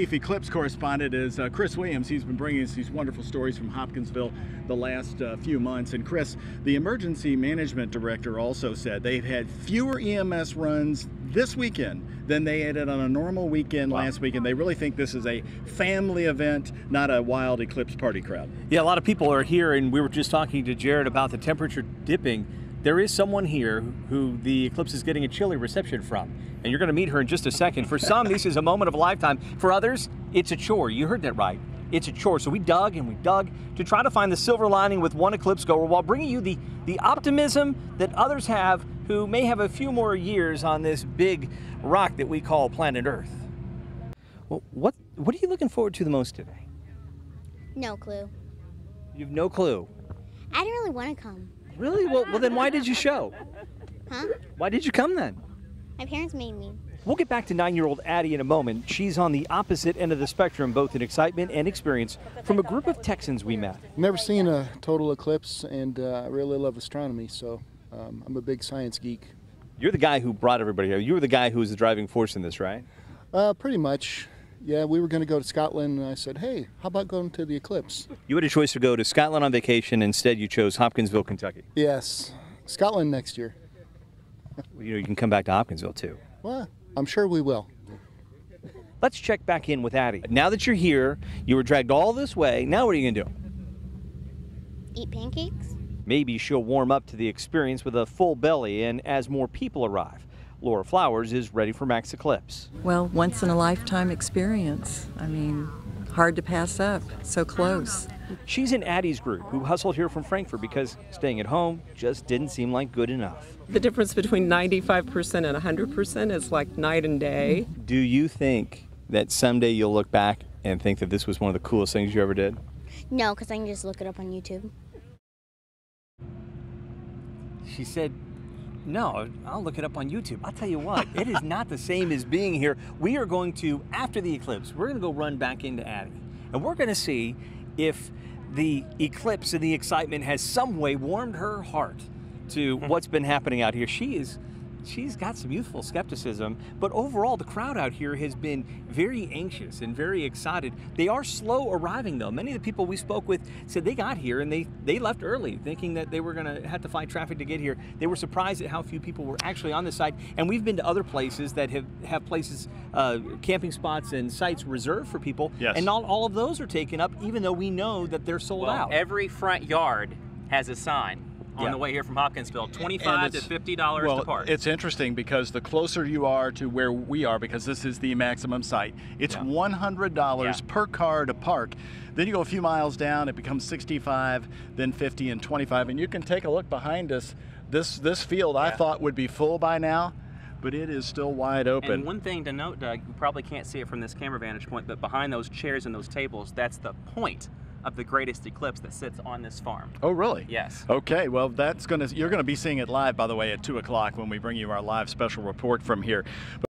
Chief Eclipse correspondent is Chris Williams. He's been bringing us these wonderful stories from Hopkinsville the last few months. And Chris, the emergency management director, also said they've had fewer EMS runs this weekend than they had on a normal weekend last weekend. They really think this is a family event, not a wild eclipse party crowd. Yeah, a lot of people are here, and we were just talking to Jared about the temperature dipping. There is someone here who the eclipse is getting a chilly reception from, and you're going to meet her in just a second. For some, this is a moment of a lifetime. For others, it's a chore. You heard that right. It's a chore. So we dug and we dug to try to find the silver lining with one eclipse goer while bringing you the optimism that others have who may have a few more years on this big rock that we call planet Earth. Well, what are you looking forward to the most today? No clue. You have no clue. I didn't really want to come. Really? Well, then why did you show? Huh? Why did you come then? My parents made me. We'll get back to 9-year-old Addie in a moment. She's on the opposite end of the spectrum, both in excitement and experience, from a group of Texans we met. Never seen a total eclipse, and I really love astronomy, so I'm a big science geek. You're the guy who brought everybody here. You were the guy who was the driving force in this, right? Pretty much. Yeah, we were going to go to Scotland, and I said, hey, how about going to the eclipse? You had a choice to go to Scotland on vacation. Instead, you chose Hopkinsville, Kentucky. Yes, Scotland next year. Well, you can come back to Hopkinsville, too. Well, I'm sure we will. Let's check back in with Addie. Now that you're here, you were dragged all this way. Now what are you going to do? Eat pancakes? Maybe she'll warm up to the experience with a full belly, and as more people arrive, Laura Flowers is ready for Max Eclipse. Well, once in a lifetime experience. I mean, hard to pass up, so close. She's in Addie's group who hustled here from Frankfurt because staying at home just didn't seem like good enough. The difference between 95% and 100% is like night and day. Do you think that someday you'll look back and think that this was one of the coolest things you ever did? No, because I can just look it up on YouTube. She said, no, I'll look it up on YouTube. I'll tell you what, it is not the same as being here. We are going to, after the eclipse, we're going to go run back into Addie. And we're going to see if the eclipse and the excitement has some way warmed her heart to what's been happening out here. She's got some youthful skepticism, but overall the crowd out here has been very anxious and very excited. They are slow arriving though. Many of the people we spoke with said they got here and they left early thinking that they were going to have to fight traffic to get here. They were surprised at how few people were actually on this site, and we've been to other places that have places, camping spots and sites reserved for people, and not all of those are taken up even though we know that they're sold out. Every front yard has a sign on the way here from Hopkinsville, $25 to $50 to park. It's interesting because the closer you are to where we are, because this is the maximum site, it's $100 per car to park. Then you go a few miles down, it becomes $65, then $50 and $25. And you can take a look behind us. This field I thought would be full by now, but it is still wide open. And one thing to note, Doug, you probably can't see it from this camera vantage point, but behind those chairs and those tables, that's the point of the greatest eclipse that sits on this farm. Oh, really? Yes. Okay, well, you're going to be seeing it live, by the way, at 2 o'clock when we bring you our live special report from here.